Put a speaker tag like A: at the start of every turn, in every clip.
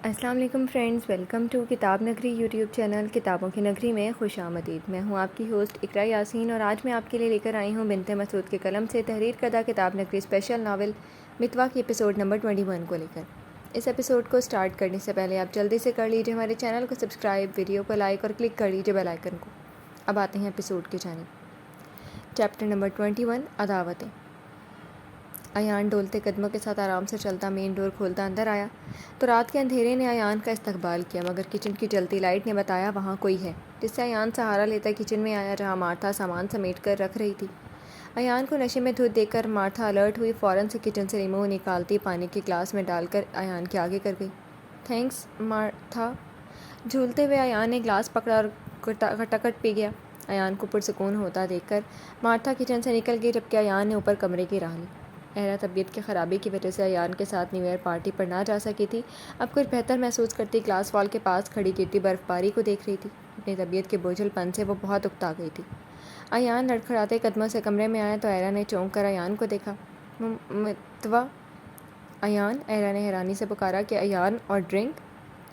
A: السلام علیکم friends, welcome to کتاب نگری یوٹیوب چینل کتابوں کی نگری میں خوش آمدید۔ میں ہوں آپ کی ہوسٹ اقرا یاسین اور آج میں آپ کے لیے لے کر آئی ہوں بنت مسعود کے قلم سے تحریر کردہ کتاب نگری اسپیشل ناول متوا کی ایپیسوڈ نمبر 21 کو لے کر۔ اس ایپیسوڈ کو سٹارٹ کرنے سے پہلے آپ جلدی سے کر لیجیے ہمارے چینل کو سبسکرائب، ویڈیو کو لائک اور کلک کر لیجیے بیل آئیکن کو۔ اب آتے ہیں ایپیسوڈ کی جانب۔ Chapter number 21 عداوتیں۔ ایان ڈولتے قدموں کے ساتھ آرام سے چلتا مین ڈور کھولتا اندر آیا تو رات کے اندھیرے نے ایان کا استقبال کیا، مگر کچن کی جلتی لائٹ نے بتایا وہاں کوئی ہے، جس سے ایان سہارا لیتا کچن میں آیا جہاں مارتھا سامان سمیٹ کر رکھ رہی تھی۔ ایان کو نشے میں دھت دیکھ کر مارتھا الرٹ ہوئی، فوراً سے کچن سے لیمو نکالتی پانی کے گلاس میں ڈال کر ایان کے آگے کر گئی۔ Thanks Martha. جھولتے ہوئے ایان نے گلاس پکڑا اور کھٹکھٹ پی گیا۔ ایان کو پرسکون ہوتا دیکھ کر مارتھا کچن سے نکل گئی، جبکہ ایان نے اوپر کمرے کی راہ لی۔ اہرا طبیعت کی خرابی کی وجہ سے ایان کے ساتھ نیو ایئر پارٹی پر نہ جا سکی تھی، اب کچھ بہتر محسوس کرتی گلاس وال کے پاس کھڑی گرتی برف باری کو دیکھ رہی تھی۔ اپنی طبیعت کے بوجھل پن سے وہ بہت اکتا گئی تھی۔ ایان لڑکھڑاتے قدموں سے کمرے میں آیا تو اہرا نے چونک کر ایان کو دیکھا۔ متوا۔ ایان، اہرا نے حیرانی سے پکارا کہ ایان اور ڈرنک؟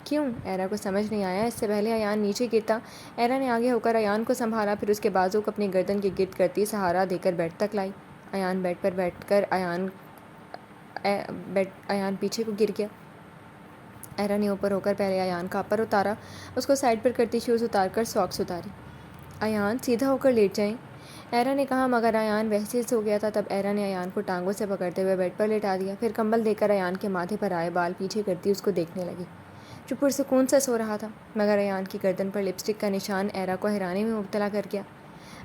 A: کیوں؟ اہرا کو سمجھ نہیں آیا۔ اس سے پہلے ایان نیچے گرتا، اہرا نے آگے ہو کر ایان کو سنبھالا، پھر اس کے بازو کو اپنی گردن کے گرد کرتی سہارا دے کر بیڈ تک لائی۔ ایان بیڈ پر بیٹھ کر ایان پیچھے کو گر گیا۔ اہرا نے اوپر ہو کر پہلے ایان کا اپر اتارا، اس کو سائڈ پر کرتی شوز اتار کر ساکس اتاری۔ ایان سیدھا ہو کر لیٹ جائیں، اہرا نے کہا، مگر ایان ویسے ہی سو گیا تھا۔ تب اہرا نے ایان کو ٹانگوں سے پکڑتے ہوئے بیڈ پر لٹا دیا، پھر کمبل دے کر ایان کے ماتھے پر آئے بال پیچھے کرتی اس کو دیکھنے لگی، جو پرسکون سے سو رہا تھا، مگر ایان کی گردن پر لپسٹک کا نشان اہرا کو حیرانی میں مبتلا کر گیا۔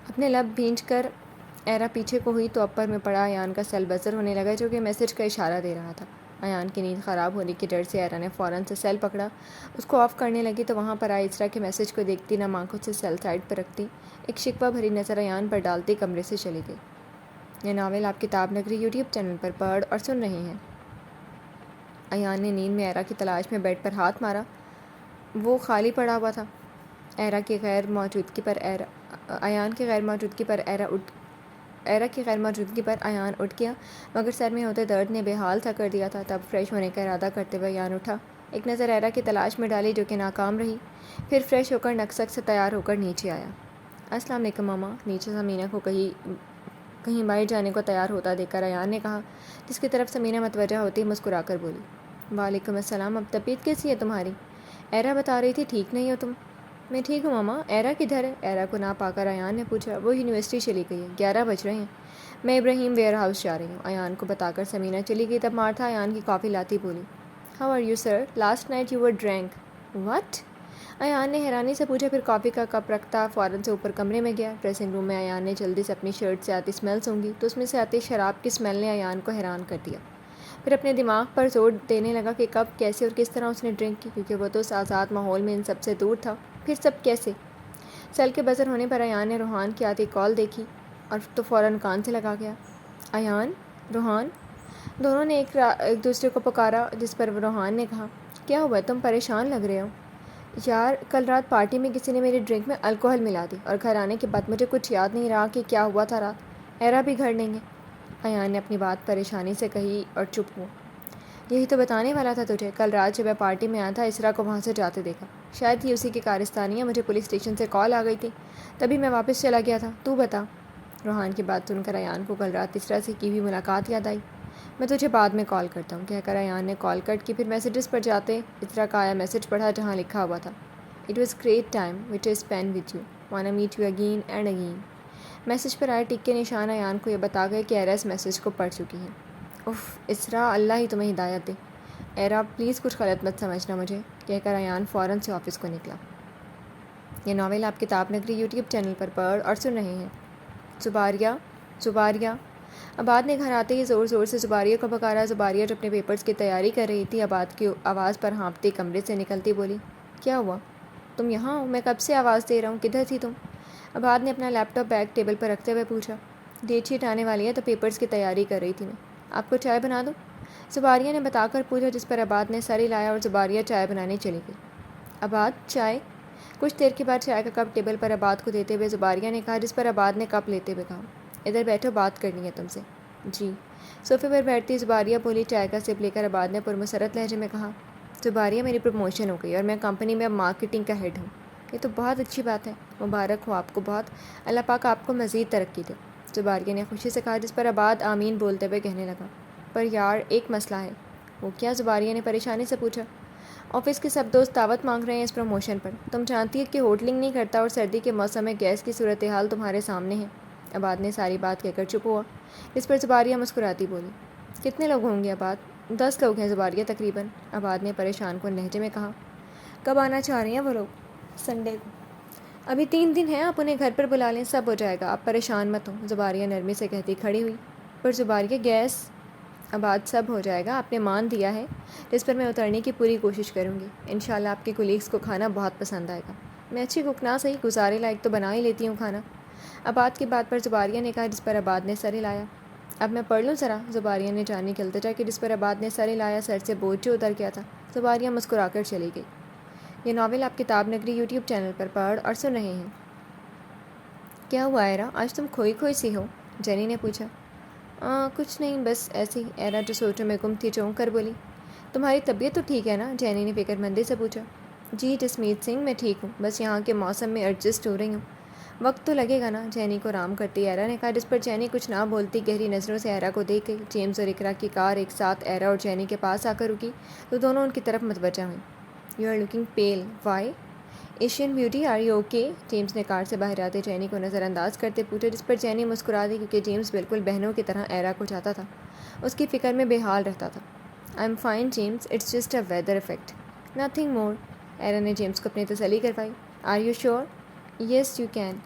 A: اپنے لب بھینچ کر اہرا پیچھے کو ہوئی تو اپر میں پڑا ایان کا سیل بزر ہونے لگا، جو کہ میسج کا اشارہ دے رہا تھا۔ ایان کی نیند خراب ہونے کے ڈر سے اہرا نے فوراً سے سیل پکڑا، اس کو آف کرنے لگی تو وہاں پر آئی اسرا کے میسج کو دیکھتی نم آنکھوں سے سیل سائڈ پر رکھتی، ایک شکوہ بھری نظر ایان پر ڈالتی کمرے سے چلی گئی۔ یہ ناول آپ کتاب نگری یوٹیوب چینل پر پڑھ اور سن رہے ہیں۔ ایان نے نیند میں اہرا کی تلاش میں بیڈ پر ہاتھ مارا، وہ خالی پڑا ہوا تھا۔ ایان کی غیر موجودگی پر ایان اٹھ گیا، مگر سر میں ہوتے درد نے بے حال سا کر دیا تھا۔ تب فریش ہونے کا ارادہ کرتے ہوئے ایان اٹھا، ایک نظر اہرا کی تلاش میں ڈالی جو کہ ناکام رہی، پھر فریش ہو کر نکسک سے تیار ہو کر نیچے آیا۔ السلام علیکم ماما۔ نیچے سمینہ کو کہیں باہر جانے کو تیار ہوتا دیکھ کر ایان نے کہا، جس کی طرف سمینہ متوجہ ہوتی مسکرا کر بولی، وعلیکم السلام، اب طبیعت کیسی ہے تمہاری؟ اہرا بتا رہی تھی ٹھیک نہیں ہو تم۔ میں ٹھیک ہوں ماما۔ اہرا کدھر ہے؟ اہرا کو نہ پا کر ایان نے پوچھا۔ وہ یونیورسٹی چلی گئی ہے، 11 بج رہے ہیں۔ میں ابراہیم ویئر ہاؤس جا رہی ہوں، ایان کو بتا کر سمینہ چلی گئی۔ تب مارتھا ایان کی کافی لاتی بولی، how are you sir? Last night you were drink. What? Ayan نے حیرانی سے پوچھا، پھر کافی کا کپ رکھتا فوراً سے اوپر کمرے میں گیا۔ ڈریسنگ روم میں ایان نے جلدی سے اپنی شرٹ سے آتی اسمیل سونگھی تو اس میں سے آتی شراب کی اسمیل نے ایان کو حیران کر دیا۔ پھر اپنے دماغ پر زور دینے لگا کہ کب، کیسے اور کس طرح اس نے ڈرنک کی، کیونکہ وہ تو اس آزاد ماحول میں ان سب سے دور تھا۔ پھر سب کیسے؟ سیل کے بزر ہونے پر ایان نے روحان کی آتی کال دیکھی اور تو فوراً کان سے لگا گیا۔ ایان، روحان، دونوں نے ایک دوسرے کو پکارا، جس پر روحان نے کہا، کیا ہوا، تم پریشان لگ رہے ہو؟ یار، کل رات پارٹی میں کسی نے میری ڈرنک میں الکوہل ملا دی اور گھر آنے کے بعد مجھے کچھ یاد نہیں رہا کہ کیا ہوا تھا رات۔ اہرا بھی گھر نہیں ہے۔ ایان نے اپنی بات پریشانی سے کہی اور چپ ہوا۔ یہی تو بتانے والا تھا تجھے، کل رات جب میں پارٹی میں آیا تھا اسرا کو وہاں سے جاتے دیکھا، شاید ہی اسی کی کارستانی ہے، مجھے پولیس اسٹیشن سے کال آ گئی تھی، تبھی میں واپس چلا گیا تھا۔ تو بتا۔ روحان کی بات سن کر ایان کو کل رات اسرا سے کی ہوئی ملاقات یاد آئی۔ میں تجھے بعد میں کال کرتا ہوں، کہہ کر ایان نے کال کٹ کی۔ پھر میسیجز پر جاتے اسرا کا آیا میسج پڑھا، جہاں لکھا ہوا تھا، it was great time which I spend with you, wanna meet you again and again. Message پر آئے ٹک کے نشان ایان کو یہ بتا گئے کہ اہرا اس میسج کو پڑھ چکی ہے۔ اف اسرا، اللہ ہی تمہیں ہدایت دے۔ اہرا پلیز کچھ غلط مت سمجھنا مجھے، کہہ کر ایان فوراً سے آفس کو نکلا۔ یہ ناول آپ کتاب نگری یوٹیوب چینل پر پڑھ اور سن رہے ہیں۔ زباریہ۔ عباد نے گھر آتے ہی زور زور سے زباریہ کو پکارا۔ زباریہ جو اپنے پیپرز کی تیاری کر رہی تھی، عباد کی آواز پر ہانپتی کمرے سے نکلتی بولی، کیا ہوا؟ تم یہاں ہو؟ میں کب سے آواز دے رہا ہوں، کدھر تھی تم؟ عباد نے اپنا لیپ ٹاپ بیگ ٹیبل پر رکھتے ہوئے پوچھا۔ ڈیٹ شیٹ آنے والی ہے تو پیپرز کی تیاری کر رہی تھی میں۔ آپ کو چائے بنا دوں؟ زباریہ نے بتا کر پوچھا، جس پر عباد نے سر ہلایا اور زباریہ چائے بنانے چلی گئی۔ عباد، چائے؟ کچھ دیر کے بعد چائے کا کپ ٹیبل پر عباد کو دیتے ہوئے زباریہ نے کہا، جس پر عباد نے کپ لیتے ہوئے کہا، ادھر بیٹھو، بات کرنی ہے تم سے۔ جی۔ صوفے پر بیٹھتی زباریہ بولی۔ چائے کا سپ لے کر عباد نے پرمسرت لہجے میں کہا، زباریہ میری پروموشن ہو گئی اور میں کمپنی میں اب مارکیٹنگ کا ہیڈ ہوں. یہ تو بہت اچھی بات ہے. مبارک ہو آپ کو بہت. اللہ پاک آپ کو مزید ترقی دے. زباریہ نے خوشی سے کہا جس پر عباد آمین بولتے ہوئے کہنے لگا. پر یار ایک مسئلہ ہے. وہ کیا؟ زباریہ نے پریشانی سے پوچھا. آفس کے سب دوست دعوت مانگ رہے ہیں اس پروموشن پر. تم جانتی ہے کہ ہوٹلنگ نہیں کرتا اور سردی کے موسم میں گیس کی صورتحال تمہارے سامنے ہے. عباد نے ساری بات کہہ کر چپ ہوا. اس پر زباریہ مسکراتی بولی. کتنے لوگ ہوں گے عباد؟ 10 لوگ ہیں زباریہ تقریباً. عباد نے پریشان کن لہجے میں کہا. کب آنا چاہ رہے ہیں وہ لوگ؟ سنڈے کو. ابھی 3 دن ہیں، آپ انہیں گھر پر بلا لیں، سب ہو جائے گا، آپ پریشان مت ہوں. زباریہ نرمی سے کہتی کھڑی ہوئی. پر زباریہ گیس. عباد سب ہو جائے گا، آپ نے مان دیا ہے. جس پر میں اترنے کی پوری کوشش کروں گی. انشاءاللہ آپ کے کولیگس کو کھانا بہت پسند آئے گا. میں اچھی کوک نہ صحیح گزارے لائق تو بنا ہی لیتی ہوں کھانا. عباد کی بات پر زباریہ نے کہا جس پر عباد نے سر ہلایا. اب میں پڑھ لوں ذرا؟ زباریہ نے جاننے کی التجا کی جس پر عباد نے سر ہلایا. سر سے بوجھ جو اتر گیا تھا. زباریہ مسکرا کر چلی گئی. یہ ناول آپ کتاب نگری یوٹیوب چینل پر پڑھ اور سن رہے ہیں. کیا ہوا ایرا؟ آج تم کھوئی کھوئی سی ہو؟ جینی نے پوچھا. کچھ نہیں، بس ایسی. ایرا جو سوچوں میں گم تھی چونک کر بولی. تمہاری طبیعت تو ٹھیک ہے نا؟ جینی نے فکر مندی سے پوچھا. جی جسمیت سنگھ، میں ٹھیک ہوں، بس یہاں کے موسم میں ایڈجسٹ ہو رہی ہوں. وقت تو لگے گا نا. جینی کو آرام کرتی ایرا نے کہا جس پر جینی کچھ نہ بولتی گہری نظروں سے ایرا کو دیکھ گئی. جیمز اور اقرا کی کار ایک ساتھ ایرا اور جینی کے پاس آ کر رکی تو دونوں ان کی طرف متوجہ ہوئیں. You are looking pale. Why? Asian beauty, are you okay? James نے کار سے باہر آتے جینی کو نظر انداز کرتے پوچھا جس پر جینی مسکرا دی کیونکہ جیمز بالکل بہنوں کی طرح ایرا کو چاہتا تھا. اس کی فکر میں بے حال رہتا تھا. I am fine James, it's just a weather effect, nothing more. Ayra نے جیمز کو اپنی تسلی کروائی. Are you sure? Yes you can.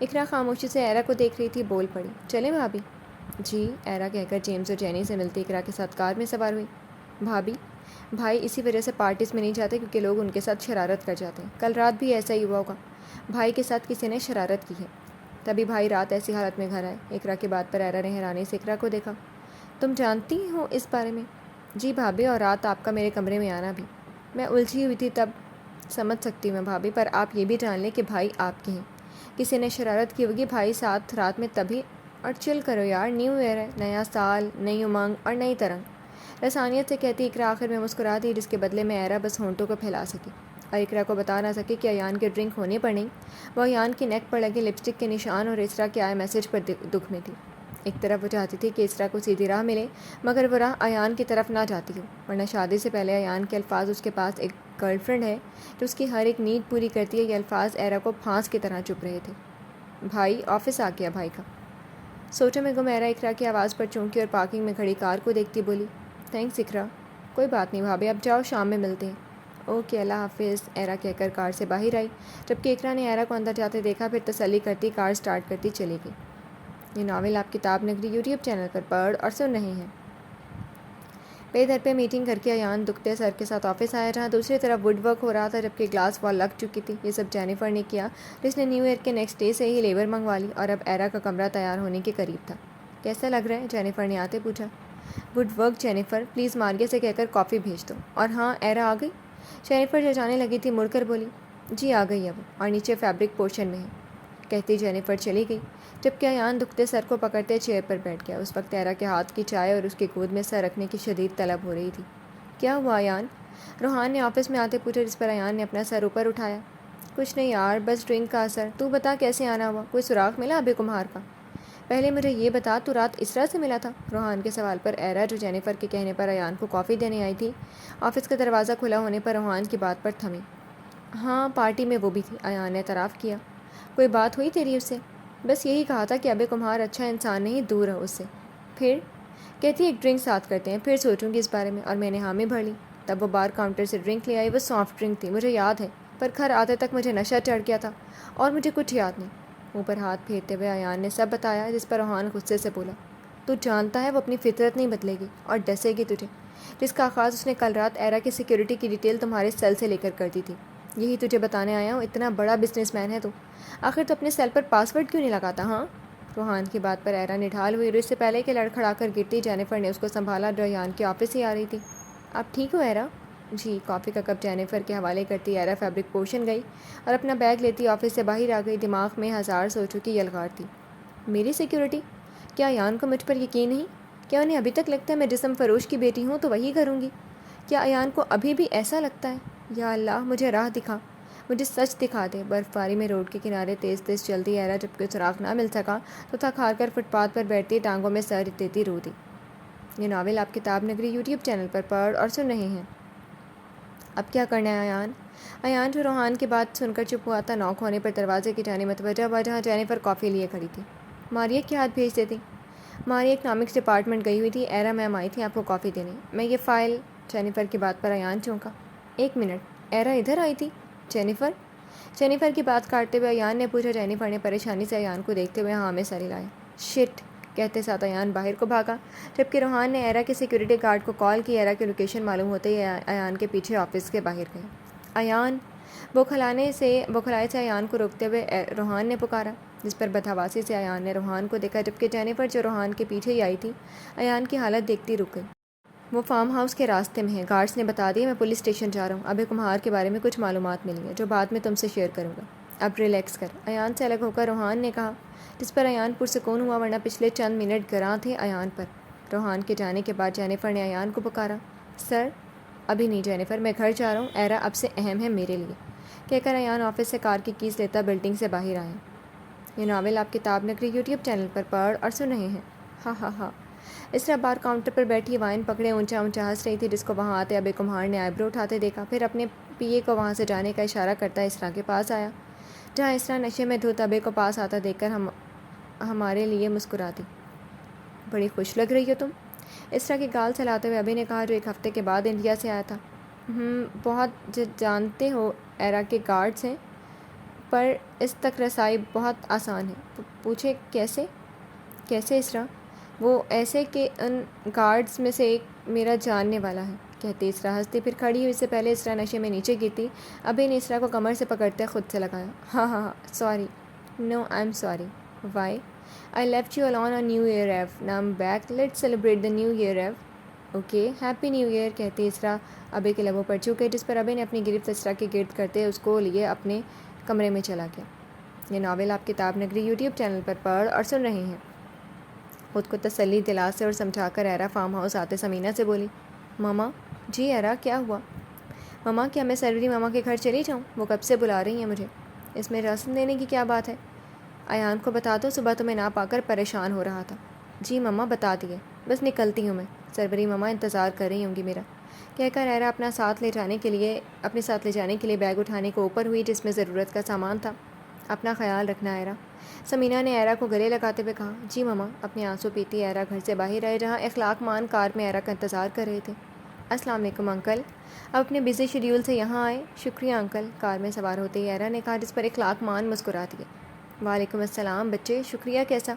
A: Iqra خاموشی سے ایرا کو دیکھ رہی تھی. بول پڑی. چلیں بھابھی؟ جی. ایرا کہہ کر جیمز اور جینی سے ملتی اقرا کے ساتھ کار میں سوار ہوئی. بھابھی؟ بھائی اسی وجہ سے پارٹیز میں نہیں جاتے کیونکہ لوگ ان کے ساتھ شرارت کر جاتے ہیں. کل رات بھی ایسا ہی ہوا ہوگا. بھائی کے ساتھ کسی نے شرارت کی ہے، تبھی بھائی رات ایسی حالت میں گھر آئے. اقرا کی بات پر ایرا نے حیرانی سے اقرا کو دیکھا. تم جانتی ہو اس بارے میں؟ جی بھابھی، اور رات آپ کا میرے کمرے میں آنا بھی. میں الجھی ہوئی تھی تب. سمجھ سکتی ہوں میں بھابھی، پر آپ یہ بھی جان لیں کہ بھائی آپ کے ہیں. کسی نے شرارت کی ہوگی بھائی ساتھ رات میں تبھی. اور چل کرو یار، نیو ایئر ہے، نیا سال، نئی امنگ اور نئی ترنگ. لسانیت سے کہتی اقرا آخر میں مسکرا دی جس کے بدلے میں ایرا بس ہونٹوں کو پھیلا سکی اور اقرا کو بتا نہ سکی کہ ایان کے ڈرنک ہونے پر نہیں، وہ ایان کی نیک پر لگے لپسٹک کے نشان اور اسرا کے آئے میسج پر دکھ میں تھی. ایک طرف وہ چاہتی تھی کہ اسرا کو سیدھی راہ ملے مگر وہ راہ ایان کی طرف نہ جاتی ہو، ورنہ شادی سے پہلے ایان کے الفاظ اس کے پاس ایک گرل فرینڈ ہے جو اس کی ہر ایک نیڈ پوری کرتی ہے. یہ الفاظ ایرا کو پھانس کی طرح چپ رہے تھے. بھائی آفس آ گیا بھائی کا. سوچوں میں گم ایرا اقرا کی آواز پر چونکی اور پارکنگ میں کھڑی کار کو دیکھتی بولی. تھینکس اقرا. کوئی بات نہیں بھابھی، اب جاؤ، شام میں ملتے ہیں. اوکے اللہ حافظ. ایرا کہہ کر کار سے باہر آئی جبکہ اقرا نے ایرا کو اندر جاتے دیکھا. پھر تسلی کرتی کار سٹارٹ کرتی چلی گئی. یہ ناول آپ کتاب نگری یوٹیوب چینل پر پڑھ اور سن رہے ہیں. پے در پہ میٹنگ کر کے ایان دکھتے سر کے ساتھ آفس آیا جہاں دوسری طرف ووڈ ورک ہو رہا تھا جبکہ گلاس وال لگ چکی تھی. یہ سب جینیفر نے کیا جس نے نیو ایئر کے نیکسٹ ڈے سے ہی لیبر منگوا لی اور اب ایرا کا کمرہ تیار ہونے کے قریب تھا. کیسا لگ رہا ہے؟ جینیفر نے آتے پوچھا. Good work Jennifer, please Maria سے کہہ کر کافی بھیج دو. اور ہاں ایرا آ گئی؟ جینیفر جو جانے لگی تھی مڑ کر بولی. جی آ گئی ہے وہ، اور نیچے فیبرک پورشن میں ہے. کہتی جینیفر چلی گئی جبکہ ایان دکھتے سر کو پکڑتے چیئر پر بیٹھ گیا. اس وقت ایرا کے ہاتھ کی چائے اور اس کی گود میں سر رکھنے کی شدید طلب ہو رہی تھی. کیا ہوا ایان؟ روحان نے آفس میں آتے پوچھا جس پر ایان نے اپنا سر اوپر اٹھایا. کچھ نہیں یار، بس ڈرنک کا اثر. تو بتا کیسے آنا ہوا؟ کوئی سراغ ملا ابے کمہار کا؟ پہلے مجھے یہ بتا تو رات اسرا سے ملا تھا؟ روحان کے سوال پر ایرا جو جینیفر کے کہنے پر ایان کو کافی دینے آئی تھی آفس کا دروازہ کھلا ہونے پر روحان کی بات پر تھمی. ہاں پارٹی میں وہ بھی تھی، ایان نے اعتراف کیا. کوئی بات ہوئی تیری اس سے؟ بس یہی کہا تھا کہ ابے کمہار اچھا انسان نہیں، دور رہو اس سے. پھر کہتی ایک ڈرنک ساتھ کرتے ہیں، پھر سوچوں گی اس بارے میں. اور میں نے حامی بھر لی. تب وہ بار کاؤنٹر سے ڈرنک لے آئی. وہ سافٹ ڈرنک تھی مجھے یاد ہے، پر گھر آتے تک مجھے نشہ چڑھ گیا تھا اور مجھے کچھ یاد نہیں. اوپر ہاتھ پھیرتے ہوئے ایان نے سب بتایا جس پر روحان غصے سے بولا. تو جانتا ہے وہ اپنی فطرت نہیں بدلے گی اور ڈسے گی تجھے، جس کا آغاز اس نے کل رات ایرا کی سیکیورٹی کی ڈیٹیل تمہارے سیل سے لے کر دی تھی. یہی تجھے بتانے آیا ہوں. اتنا بڑا بزنس مین ہے تو آخر تو اپنے سیل پر پاسورڈ کیوں نہیں لگاتا؟ ہاں. روحان کی بات پر ایرا نڈھال ہوئی اور اس سے پہلے کہ لڑکھڑا کر گرتی جینیفر نے اس کو سنبھالا جو ایان کے آفس ہی آ رہی تھی. آپ ٹھیک ہو ایرا؟ جی. کافی کا کپ جینیفر کے حوالے کرتی ایرا فیبرک پورشن گئی اور اپنا بیگ لیتی آفس سے باہر آ گئی. دماغ میں ہزار سوچوں کی یلغار تھی. میری سیکیورٹی؟ کیا ایان کو مجھ پر یقین نہیں؟ کیا انہیں ابھی تک لگتا ہے میں جسم فروش کی بیٹی ہوں تو وہی کروں گی؟ کیا ایان کو ابھی بھی ایسا لگتا ہے؟ یا اللہ مجھے راہ دکھا، مجھے سچ دکھا دے۔ برف باری میں روڈ کے کنارے تیز تیز چلتی ایرا جب کوئی سراغ نہ مل سکا تو تھک ہار کر فٹ پاتھ پر بیٹھتی ٹانگوں میں سر دیتی رو دی۔ یہ ناول آپ کتاب نگری یوٹیوب چینل پر پڑھ اور سن رہے ہیں۔ اب کیا کرنا ہے ایان؟ ایان جو روحان کی بات سن کر چپ ہوا تھا، نوک ہونے پر دروازے کی جانب متوجہ ہوا جہاں جینیفر کافی لیے کھڑی تھی۔ ماریہ کے ہاتھ بھیج دیتی۔ ماریہ اکنامکس ڈپارٹمنٹ گئی ہوئی تھی، ایرا میم آئی تھی آپ کو کافی دینے۔ میں یہ فائل… جینیفر کی بات پر ایان چونکا۔ ایک منٹ، ایرا ادھر آئی تھی؟ جینیفر کی بات کاٹتے ہوئے ایان نے پوچھا۔ جینیفر نے پریشانی سے ایان کو دیکھتے ہوئے ہاں میں سر ہلایا۔ شٹ کہتے ساتھ ایان باہر کو بھاگا، جبکہ روحان نے ایرا کے سیکیورٹی گارڈ کو کال کی۔ ایرا کی لوکیشن معلوم ہوتے ہی ایان کے پیچھے آفس کے باہر گئے۔ ایان! بوکھلائے سے ایان کو روکتے ہوئے روحان نے پکارا، جس پر بدحواسی سے ایان نے روحان کو دیکھا، جبکہ جینیفر جو روحان کے پیچھے ہی آئی تھی ایان کی حالت دیکھتی رک گئی۔ وہ فارم ہاؤس کے راستے میں ہے، گارڈز نے بتا دیا۔ میں پولیس اسٹیشن جا رہا ہوں، ابھی کمہار کے بارے میں کچھ معلومات ملی ہیں جو بعد میں تم سے شیئر کروں گا۔ اب ریلیکس کر، ایان سے الگ ہو کر روحان نے کہا، جس پر ایان پرسکون ہوا، ورنہ پچھلے چند منٹ گراں تھے ایان پر۔ روحان کے جانے کے بعد جینیفر نے ایان کو پکارا۔ سر؟ ابھی نہیں جینیفر، میں گھر جا رہا ہوں، ایرا اب سے اہم ہے میرے لیے، کہہ کر ایان آفس سے کار کی کیز لیتا بلڈنگ سے باہر آیا۔ یہ ناول آپ کتاب نگری یوٹیوب چینل پر پڑھ اور سن رہے ہیں۔ ہاں ہاں ہاں۔ اسرا بار کاؤنٹر پر بیٹھی وائن پکڑے اونچا اونچا ہنس رہی تھی، جس کو وہاں آتے ابے کمہار نے آئی برو اٹھاتے دیکھا، پھر اپنے پی اے کو وہاں سے جانے کا اشارہ کرتا اسرا کے پاس آیا، جہاں اسرا نشے میں دھت ابے کو پاس آتا دیکھ کر ہمارے لیے مسکراتی۔ بڑی خوش لگ رہی ہو تم، اسرا کی گال سلاتے ہوئے ابے نے کہا، جو ایک ہفتے کے بعد انڈیا سے آیا تھا۔ بہت جانتے ہو ایرا کے گارڈز ہیں، پر اس تک رسائی بہت آسان ہے۔ پوچھے کیسے اسرا؟ وہ ایسے کہ ان گارڈز میں سے ایک میرا جاننے والا ہے، کہتے اسرا ہنستی، پھر کھڑی ہوئی سے پہلے اسرا نشے میں نیچے گرتی ابے نے اسرا کو کمر سے پکڑتے خود سے لگایا۔ ہاں sorry, no I am sorry. Why? I left you alone on new year eve, now I'm back, let's celebrate the new year eve. Okay, happy new year, کہتے اسرا ابے کے لبوں پر چوکے، جس پر ابے نے اپنی گرفت اسرا کے گرد کرتے اس کو لیے اپنے کمرے میں چلا گیا۔ یہ ناول آپ کتاب نگری یوٹیوب چینل پر پڑھ اور سن رہے ہیں۔ خود کو تسلی دلاتے اور سمجھا کر ایرا فارم ہاؤس آتے سمینہ سے بولی، ماما؟ جی ایرا، کیا ہوا؟ ماما کیا میں سروری ماما کے گھر چلی جاؤں؟ وہ کب سے بلا رہی ہیں مجھے۔ اس میں رسم دینے کی کیا بات ہے؟ ایان کو بتا دو، صبح تمہیں نہ پا کر پریشان ہو رہا تھا۔ جی ماما بتا دیے، بس نکلتی ہوں میں، سروری ماما انتظار کر رہی ہوں گی میرا، کہہ کر ایرا اپنے ساتھ لے جانے کے لیے بیگ اٹھانے کو اوپر ہوئی، جس میں ضرورت کا سامان تھا۔ اپنا خیال رکھنا ایرا، سمینہ نے ایرا کو گلے لگاتے ہوئے کہا۔ جی ماما، اپنے آنسو پیتی ایرا گھر سے باہر آئے، جہاں اخلاق مان کار میں ایرا کا انتظار کر رہے تھے۔ السلام علیکم انکل، اب اپنے بزی شیڈیول سے یہاں آئے۔ شکریہ انکل، کار میں سوار ہوتے ہی ایرا نے کہا، جس پر اخلاق مان مسکرا دیا۔ وعلیکم السلام بچے، شکریہ کیسا؟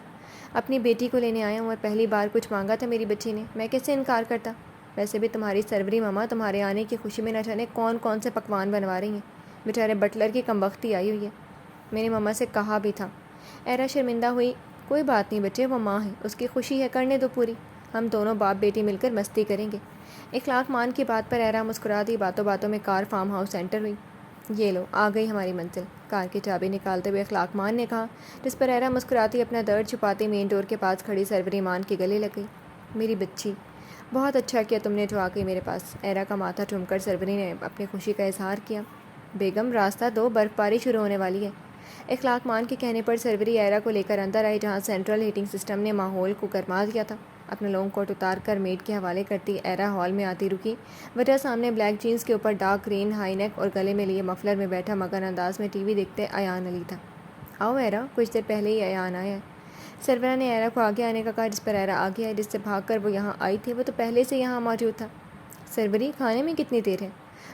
A: اپنی بیٹی کو لینے آیا ہوں اور پہلی بار کچھ مانگا تھا میری بچی نے، میں کیسے انکار کرتا؟ ویسے بھی تمہاری سروری ماما تمہارے آنے کی خوشی میں نہ جانے کون سے پکوان بنوا رہی ہیں، بیچارے بٹلر کی کمبختی آئی ہوئی ہے، میں نے ماما سے کہا بھی تھا۔ ایرا شرمندہ ہوئی۔ کوئی بات نہیں بچے، وہ ماں ہے، اس کی خوشی ہے، کرنے دو پوری، ہم دونوں باپ بیٹی مل کر مستی کریں گے۔ اخلاق مان کی بات پر ایرا مسکرا دی۔ باتوں باتوں میں کار فارم ہاؤس انٹر ہوئی۔ یہ لو، آ گئی ہماری منزل، کار کی چابی نکالتے ہوئے اخلاق مان نے کہا، جس پر ایرا مسکراتی اپنا درد چھپاتی مین ڈور کے پاس کھڑی سروری مان کے گلے لگ گئی۔ میری بچی، بہت اچھا کیا تم نے جو آ گئی میرے پاس۔ ایرا کا ماتھا چوم کر سروری نے اپنی خوشی کا اظہار کیا۔ بیگم راستہ دو، برف باری شروع ہونے والی ہے۔ اخلاق مان کے کہنے پر سروری ایرا کو لے کر اندر آئی، جہاں سینٹرل ہیٹنگ سسٹم نے ماحول کو گرما دیا تھا۔ اپنا لانگ کوٹ اتار کر میڈ کے حوالے کرتی ایرا ہال میں آتی رکی، وجہ سامنے بلیک جینس کے اوپر ڈارک گرین ہائی نیک اور گلے میں لیے مفلر میں بیٹھا مگن انداز میں ٹی وی دیکھتے ایان علی تھا۔ آؤ ایرا، کچھ دیر پہلے ہی ایان آیا ہے، سرورہ نے ایرا کو آگے آنے کا کہا، جس پر ایرا آگے آئی، جس سے بھاگ کر وہ یہاں آئی تھی، وہ تو پہلے سے یہاں موجود تھا۔ سروری، کھانے میں کتنی دیر ہے؟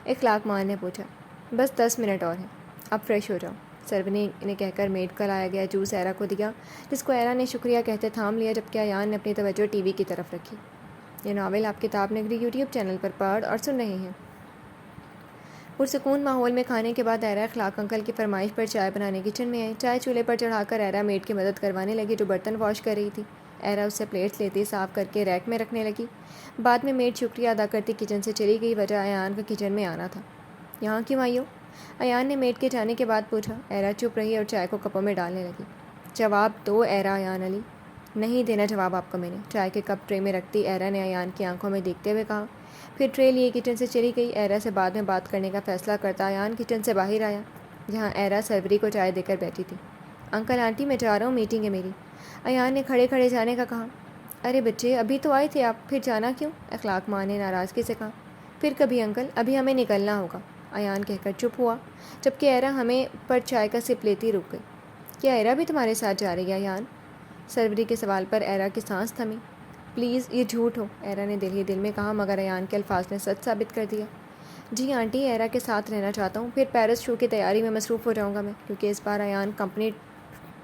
A: اخلاق مان نے پوچھا۔ بس 10 منٹ اور ہیں، اب فریش ہو جاؤ، سروری نے کہہ کر میڈ کا لایا گیا جوس ایرا کو دیا، جس کو ایرا نے شکریہ کہتے تھام لیا، جبکہ ایان نے اپنی توجہ ٹی وی کی طرف رکھی۔ یہ ناول آپ کتاب نگری یوٹیوب چینل پر پڑھ اور سن رہے ہیں۔ پرسکون ماحول میں کھانے کے بعد ایرا اخلاق انکل کی فرمائش پر چائے بنانے کچن میں آئی۔ چائے چولہے پر چڑھا کر ایرا میڈ کی مدد کروانے لگی، جو برتن واش کر رہی تھی۔ ایرا اس سے پلیٹس لیتی صاف کر کے ریک میں رکھنے لگی۔ بعد میں میڈ شکریہ ادا کرتی کچن سے چلی گئی، وجہ ایان کا کچن میں آنا تھا۔ یہاں کیوں آئی ہو؟ ایان نے میڈ کے جانے کے بعد پوچھا۔ ایرا چپ رہی اور چائے کو کپوں میں ڈالنے لگی۔ جواب دو ایرا، ایان علی۔ نہیں دینا جواب آپ کو میں نے، چائے کے کپ ٹرے میں رکھتی ایرا نے ایان کی آنکھوں میں دیکھتے ہوئے کہا، پھر ٹرے لیے کچن سے چلی گئی۔ ایرا سے بعد میں بات کرنے کا فیصلہ کرتا ایان کچن سے باہر آیا، جہاں ایرا سروری کو چائے دے کر بیٹھی تھی۔ انکل آنٹی میں جا رہا ہوں، میٹنگ ہے میری، ایان نے کھڑے کھڑے جانے کا کہا۔ ارے بچے ابھی تو آئے تھے آپ، پھر جانا کیوں؟ اخلاق ماں نے ناراضگی سے کہا۔ پھر کبھی انکل، ابھی ہمیں نکلنا ہوگا، ایان کہہ کر چپ ہوا، جبکہ ایرا ہمیں پر چائے کا سپ لیتی رک گئی۔ کیا ایرا بھی تمہارے ساتھ جا رہی ہے ایان؟ سروری کے سوال پر ایرا کی سانس تھمی۔ پلیز یہ جھوٹ ہو، ایرا نے دل ہی دل میں کہا، مگر ایان کے الفاظ نے سچ ثابت کر دیا۔ جی آنٹی، ایرا کے ساتھ رہنا چاہتا ہوں، پھر پیرس شو کی تیاری میں مصروف ہو جاؤں گا میں، کیونکہ اس بار ایان کمپنی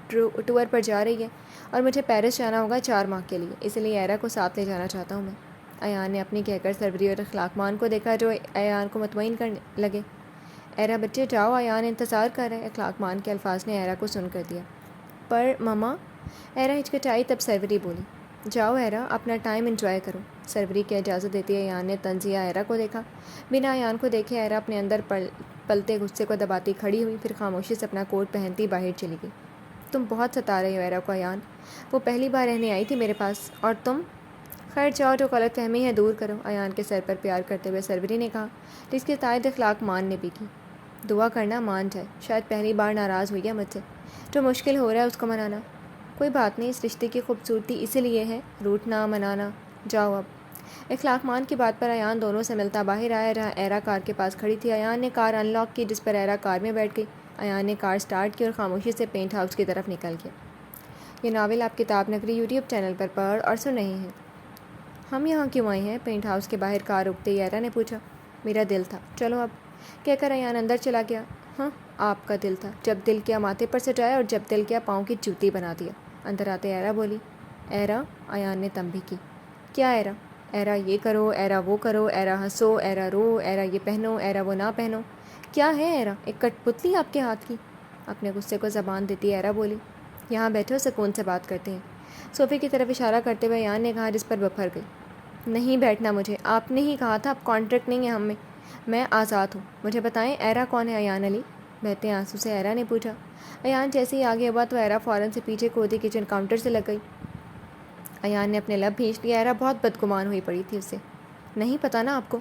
A: ٹور پر جا رہی ہے اور مجھے پیرس جانا ہوگا 4 ماہ کے لیے، اس لیے ایرا کو ساتھ لے جانا چاہتا ہوں میں۔ ایان نے اپنی کہہ کر سروری اور اخلاق مان کو دیکھا، جو ایان کو مطمئن کرنے لگے۔ ایرا بچے جاؤ، ایان انتظار کر رہے۔ اخلاق مان کے الفاظ نے ایرا کو سن کر دیا۔ پر مما، ایرا ہچکچائی، تب سروری بولی۔ جاؤ ایرا، اپنا ٹائم انجوائے کرو۔ سروری کی اجازت دیتی ہے ایان نے تنزیہ ایرا کو دیکھا۔ بنا ایان کو دیکھے ایرا اپنے اندر پلتے غصے کو دباتی کھڑی ہوئی، پھر خاموشی سے اپنا کوٹ پہنتی باہر چلی گئی۔ تم بہت ستا رہے ہو ایرا کو ایان، وہ پہلی بار رہنے آئی تھی میرے پاس، اور تم… خیر جاؤ، جو غلط فہمی ہے دور کرو، ایان کے سر پر پیار کرتے ہوئے سروری نے کہا، جس کی تائید اخلاق مان نے بھی کی۔ دعا کرنا مان جائے، شاید پہلی بار ناراض ہوئی ہے مجھ سے، جو مشکل ہو رہا ہے اس کو منانا۔ کوئی بات نہیں، اس رشتے کی خوبصورتی اسی لیے ہے، روٹنا منانا۔ جاؤ اب۔ اخلاق مان کی بات پر ایان دونوں سے ملتا باہر آیا، جہاں ایرا کار کے پاس کھڑی تھی۔ ایان نے کار ان لاک کی، جس پر ایرا کار میں بیٹھ گئی۔ ایان نے کار سٹارٹ کی اور خاموشی سے پینٹ ہاؤس کی طرف نکل گیا۔ یہ ناول آپ کتاب نگری یوٹیوب چینل پر پڑھ اور سن رہے ہیں۔ ہم یہاں کیوں آئے ہیں؟ پینٹ ہاؤس کے باہر کار رکتے ہی ایرا نے پوچھا۔ میرا دل تھا، چلو اب، کہہ کر ایان اندر چلا گیا۔ ہاں، آپ کا دل تھا، جب دل کیا ماتھے پر سجایا اور جب دل کیا پاؤں کی جوتی بنا دیا۔ اندر آتے ایرا بولی۔ ایرا، ایان نے تنبیہ کی۔ کیا ایرا؟ ایرا یہ کرو، ایرا وہ کرو، ایرا ہنسو، ایرا رو، ایرا یہ پہنو، ایرا وہ نہ پہنو۔ کیا ہے ایرا؟ ایک کٹ پتلی آپ کے ہاتھ کی؟ اپنے غصے کو زبان دیتی ایرا بولی۔ یہاں بیٹھو، سکون سے بات کرتے ہیں، صوفے کی طرف اشارہ کرتے ہوئے ایان نے کہا، جس پر وہ پھر گئی۔ نہیں بیٹھنا مجھے، آپ نے ہی کہا تھا، اب کانٹریکٹ نہیں ہے ہم میں آزاد ہوں۔ مجھے بتائیں ایرا کون ہے؟ ایان علی، بہتے آنسو سے ایرا نے پوچھا۔ ایان جیسے ہی آگے ہوا تو ایرا فوراً سے پیچھے کودی کچن کاؤنٹر سے لگ گئی۔ ایان نے اپنے لب بھینچ لیا، ایرا بہت بدگمان ہوئی پڑی تھی اس سے۔ نہیں پتہ نا آپ کو؟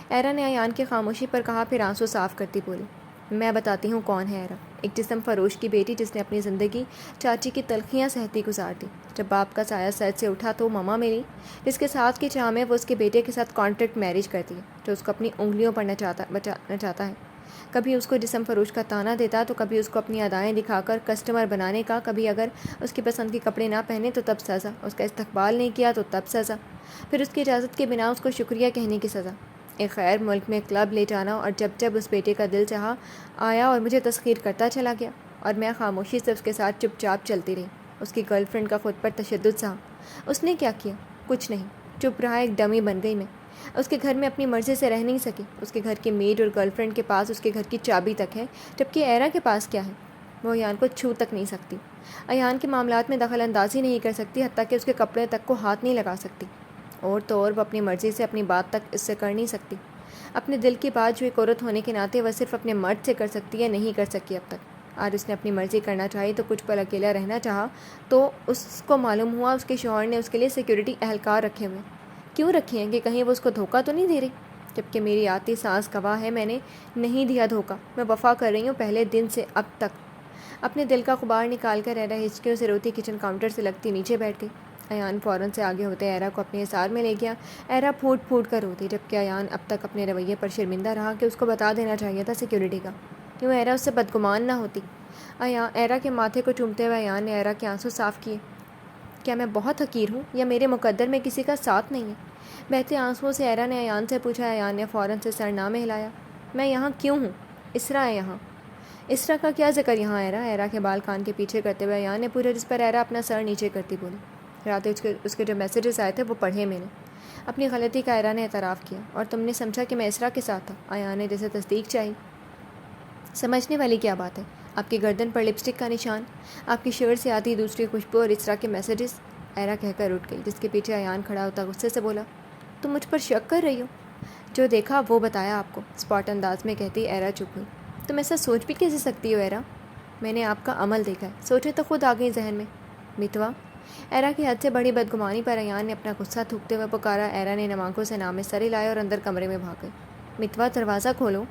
A: ایرا نے ایان کی خاموشی پر کہا، پھر آنسو صاف کرتی بولی۔ میں بتاتی ہوں کون ہے ایرا، ایک جسم فروش کی بیٹی جس نے اپنی زندگی چاچی کی تلخیاں سہتی گزار دی۔ جب باپ کا سایہ سر سے اٹھا تو ماما میری، جس کے ساتھ کی چاہ میں وہ اس کے بیٹے کے ساتھ کانٹریکٹ میرج کرتی ہے، جو اس کو اپنی انگلیوں پر بچانا چاہتا ہے۔ کبھی اس کو جسم فروش کا طعنہ دیتا تو کبھی اس کو اپنی ادائیں دکھا کر کسٹمر بنانے کا، کبھی اگر اس کی پسند کے کپڑے نہ پہنے تو تب سزا، اس کا استقبال نہیں کیا تو تب سزا، پھر اس کی اجازت کے بنا اس کو شکریہ کہنے کی سزا، ایک غیر ملک میں کلب لے جانا، اور جب جب اس بیٹے کا دل چاہا آیا اور مجھے تسخیر کرتا چلا گیا، اور میں خاموشی سے اس کے ساتھ چپ چاپ چلتی رہی۔ اس کی گرل فرینڈ کا خود پر تشدد سہا۔ اس نے کیا کیا؟ کچھ نہیں، چپ رہا، ایک ڈمی بن گئی میں۔ اس کے گھر میں اپنی مرضی سے رہ نہیں سکی۔ اس کے گھر کی میڈ اور گرل فرینڈ کے پاس اس کے گھر کی چابی تک ہے، جبکہ ایرا کے پاس کیا ہے؟ وہ ایان کو چھو تک نہیں سکتی، ایان کے معاملات میں دخل اندازی نہیں کر سکتی، حتیٰ کہ اس کے کپڑے تک کو ہاتھ نہیں لگا سکتی، اور تو اور وہ اپنی مرضی سے اپنی بات تک اس سے کر نہیں سکتی۔ اپنے دل کی بات جو ایک عورت ہونے کے ناطے وہ صرف اپنے مرد سے کر سکتی ہے، نہیں کر سکی اب تک۔ آج اس نے اپنی مرضی کرنا چاہی تو کچھ پل اکیلا رہنا چاہا تو اس کو معلوم ہوا اس کے شوہر نے اس کے لیے سیکیورٹی اہلکار رکھے ہوئے۔ کیوں رکھے ہیں؟ کہ کہیں وہ اس کو دھوکہ تو نہیں دے رہی؟ جبکہ میری آتی سانس گواہ ہے، میں نے نہیں دیا دھوکہ، میں وفا کر رہی ہوں پہلے دن سے اب تک۔ اپنے دل کا غبار نکال کر ایرا ہچکیوں سے روتی کچن کاؤنٹر سے لگتی نیچے بیٹھ گئی۔ ایان فوراً سے آگے ہوتے ایرا کو اپنے حصار میں لے گیا۔ ایرا پھوٹ پھوٹ کر روتی، جبکہ ایان اب تک اپنے رویے پر شرمندہ رہا کہ اس کو بتا دینا چاہیے تھا سیکیورٹی کا، کیوں ایرا اس سے بدگمان نہ ہوتی۔ ایرا کے ماتھے کو چومتے ہوئے ایان نے ایرا کے آنسو صاف کیے۔ کیا میں بہت حقیر ہوں یا میرے مقدر میں کسی کا ساتھ نہیں ہے؟ بہتے آنسوؤں سے ایرا نے ایان سے پوچھا۔ ایان نے فوراً سے سر نہ میں ہلایا۔ میں یہاں کیوں ہوں؟ اسرا ہے یہاں۔ اسرا کا کیا ذکر یہاں ایرا کے بال کان کے پیچھے کرتے ہوئے ایان نے پوچھا، جس پر ایرا اپنا سر نیچے کرتی بولی۔ رات اس کے جو میسیجز آئے تھے وہ پڑھے میں نے۔ اپنی غلطی کا ایرا نے اعتراف کیا۔ اور تم نے سمجھا کہ میں اسرا کے ساتھ تھا؟ ایان نے جیسے تصدیق چاہی۔ سمجھنے والی کیا بات ہے؟ آپ کی گردن پر لپسٹک کا نشان، آپ کی شرٹ سے آتی دوسری خوشبو اور اسرا کے میسیجز۔ ایرا کہہ کر اٹھ گئی، جس کے پیچھے ایان کھڑا ہوتا غصے سے بولا، تم مجھ پر شک کر رہی ہو؟ جو دیکھا وہ بتایا آپ کو، اسپاٹ انداز میں کہتی ایرا چپ ہوئی۔ تم ایسا سوچ بھی کیسے سکتی ہو ایرا؟ میں نے آپ کا عمل دیکھا ہے، سوچے تو خود آ گئی ذہن میں۔ متوا، ایرا کی حد سے بڑی بدگمانی پر ایان نے اپنا غصہ تھوکتے ہوئے پکارا۔ ایرا نے نمانکوں سے نام میں سر ہلایا اور اندر کمرے میں بھاگ گئی۔ متوا دروازہ کھولو،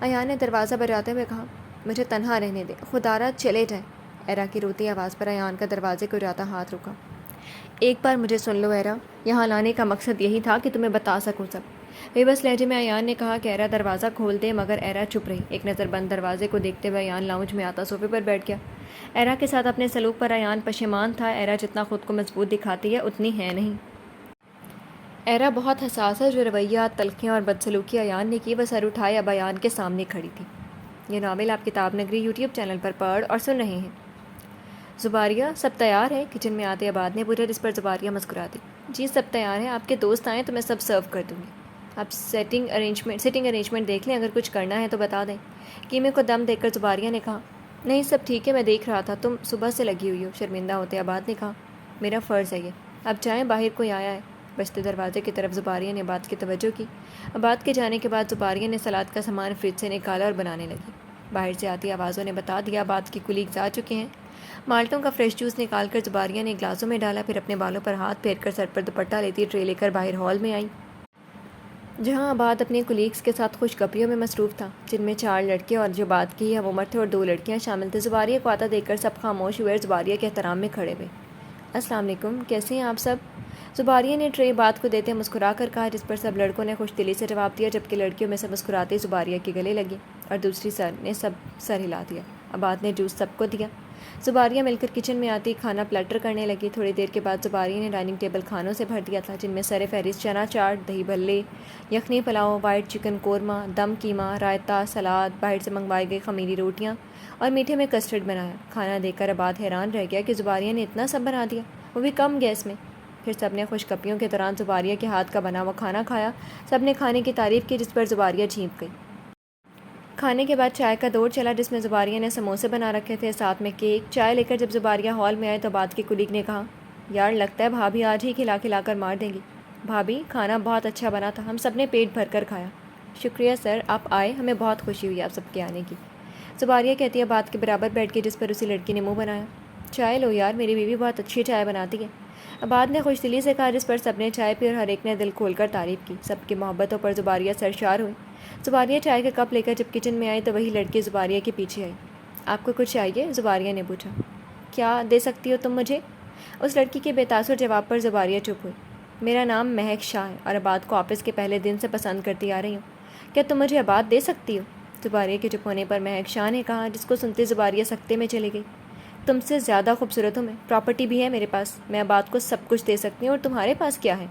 A: ایان نے دروازہ بجاتے ہوئے کہا۔ مجھے تنہا رہنے دیں، خدا را چلے جائیں۔ ایرا کی روتی آواز پر ایان کا دروازے کو جاتا ہاتھ رکا۔ ایک بار مجھے سن لو ایرا، یہاں لانے کا مقصد یہی تھا کہ تمہیں بتا سکوں سب۔ بے بس لہجے میں ایان نے کہا کہ ایرا دروازہ کھول دے، مگر ایرا چپ رہی۔ ایک نظر بند دروازے کو دیکھتے ہوئے ایان لاؤنج میں آتا صوفے پر بیٹھ گیا۔ ایرا کے ساتھ اپنے سلوک پر ایان پشیمان تھا۔ ایرا جتنا خود کو مضبوط دکھاتی ہے اتنی ہے نہیں۔ ایرا بہت حساس ہے۔ جو رویات، تلخیاں اور بدسلوکی ایان نے کی وہ سر اٹھائے اب ایان کے سامنے کھڑی تھی۔ یہ ناول آپ کتاب نگری یوٹیوب چینل پر پڑھ اور سن رہے ہیں۔ زباریہ، سب تیار ہے؟ کچن میں آتے آباد نے پوچھا، جس پر زباریہ مسکرا دی۔ جی سب تیار ہے، آپ کے دوست آئیں تو میں سب سرو کر دوں گی۔ آپ سٹنگ ارینجمنٹ دیکھ لیں، اگر کچھ کرنا ہے تو بتا دیں۔ قیمے کو دم دے کر زباریہ نے کہا۔ نہیں سب ٹھیک ہے، میں دیکھ رہا تھا تم صبح سے لگی ہوئی ہو۔ شرمندہ ہوتے آباد نے کہا۔ میرا فرض ہے یہ، اب جائیں، باہر کوئی آیا ہے۔ بجتے دروازے کی طرف زباریہ نے عباد کی توجہ کی۔ عباد کے جانے کے بعد زباریہ نے سلاد کا سامان فریج سے نکالا اور بنانے لگی۔ باہر سے آتی آوازوں نے بتا دیا عباد کی کولیگز آ چکے ہیں۔ مالٹوں کا فریش جوس نکال کر زباریہ نے گلاسوں میں ڈالا، پھر اپنے بالوں پر ہاتھ پھیر کر سر پر دوپٹہ لیتی ٹرے لے کر باہر ہال میں آئی، جہاں عباد اپنے کولیگز کے ساتھ خوش گپیوں میں مصروف تھا، جن میں 4 لڑکے اور جو عباد کی ہم عمر تھے اور 2 لڑکیاں شامل تھے۔ زباریہ کو آتا دیکھ کر سب خاموش ہوئے اور زباریہ کے احترام میں کھڑے ہوئے۔ السلام علیکم، کیسے ہیں آپ سب؟ زباریہ نے ٹرے عباد کو دیتے مسکرا کر کہا، جس پر سب لڑکوں نے خوش دلی سے جواب دیا، جبکہ لڑکیوں میں سے مسکراتے زباریہ کے گلے لگی اور دوسری نے سب سر ہلا دیا۔ عباد نے جوس سب کو دیا۔ زباریہ مل کر کچن میں آتی کھانا پلیٹر کرنے لگی۔ تھوڑی دیر کے بعد زباریہ نے ڈائننگ ٹیبل کھانوں سے بھر دیا تھا، جن میں سر فہرست چنا چاٹ، دہی بھلے، یخنی پلاؤ، وائٹ چکن قورمہ، دم قیمہ، رائتا، سلاد، باہر سے منگوائی گئی خمیری روٹیاں اور میٹھے میں کسٹرڈ بنایا۔ کھانا دیکھ کر عباد حیران رہ گیا کہ زباریہ نے اتنا سب بنا دیا، وہ بھی کم گیس میں۔ پھر سب نے خوش گپیوں کے دوران زباریہ کے ہاتھ کا بنا ہوا کھانا کھایا۔ سب نے کھانے کی تعریف کی، جس پر زباریہ جھینک گئی۔ کھانے کے بعد چائے کا دور چلا، جس میں زباریہ نے سموسے بنا رکھے تھے، ساتھ میں کیک۔ چائے لے کر جب زباریہ ہال میں آئے تو عباد کی کولیگ نے کہا، یار لگتا ہے بھابھی آج ہی کھلا کھلا کر مار دیں گی۔ بھابھی، کھانا بہت اچھا بنا تھا، ہم سب نے پیٹ بھر کر کھایا۔ شکریہ سر، آپ آئے، ہمیں بہت خوشی ہوئی آپ سب کے آنے کی، زباریہ کہتی ہے عباد کے برابر بیٹھ کے، جس پر اسی لڑکی نے منہ بنایا۔ چائے لو یار، میری بیوی بہت اچھی چائے بناتی ہے، عباد نے خوش دلی سے کہا، جس پر سب نے چائے پی اور ہر ایک نے دل کھول کر تعریف کی۔ سب کی محبتوں پر زباریہ سرشار ہوئی۔ زباریہ چائے کا کپ لے کر جب کچن میں آئی تو وہی لڑکی زباریہ کے پیچھے آئی۔ آپ کو کچھ چاہیے؟ زباریہ نے پوچھا۔ کیا دے سکتی ہو تم مجھے؟ اس لڑکی کے بے تاثر جواب پر زباریہ چپ ہوئی۔ میرا نام مہک شاہ ہے اور عباد کو آفس کے پہلے دن سے پسند کرتی آ رہی ہوں، کیا تم مجھے عباد دے سکتی ہو؟ زباریہ کے چپ ہونے پر مہک شاہ نے کہا، جس کو سنتے زباریہ سکتے میں چلی گئی۔ تم سے زیادہ خوبصورت ہوں میں، پراپرٹی بھی ہے میرے پاس، میں عباد کو سب کچھ دے سکتی ہوں، اور تمہارے پاس کیا ہے؟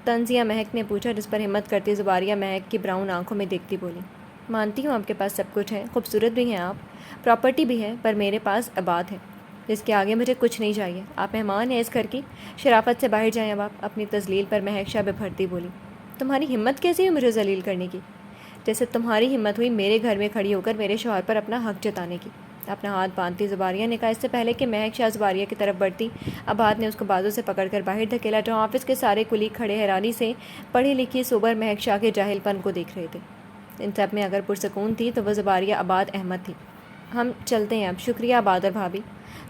A: طنزیہ مہک نے پوچھا، جس پر ہمت کرتی زباریہ مہک کی براؤن آنکھوں میں دیکھتی بولی، مانتی ہوں آپ کے پاس سب کچھ ہے، خوبصورت بھی ہیں آپ، پراپرٹی بھی ہے، پر میرے پاس عباد ہے، جس کے آگے مجھے کچھ نہیں چاہیے۔ آپ مہمان ہیں اس گھر کی، شرافت سے باہر جائیں اب آپ۔ اپنی تذلیل پر مہک شاہ بھرتی بولی، تمہاری ہمت کیسی ہوئی مجھے ذلیل کرنے کی؟ جیسے تمہاری ہمت ہوئی میرے گھر میں کھڑی ہو کر میرے شوہر پر اپنا حق جتانے کی۔ اپنا ہاتھ باندھتی زباریہ نے کہا۔ اس سے پہلے کہ مہک شاہ زباریہ کی طرف بڑھتی، عباد نے اس کو بازو سے پکڑ کر باہر دھکیلا، جہاں آفس کے سارے کلیگ کھڑے حیرانی سے پڑھی لکھی سوبر مہک شاہ کے جاہل پن کو دیکھ رہے تھے۔ ان سب میں اگر پرسکون تھی تو وہ زباریہ عباد احمد تھی۔ ہم چلتے ہیں اب، شکریہ عباد اور بھابھی،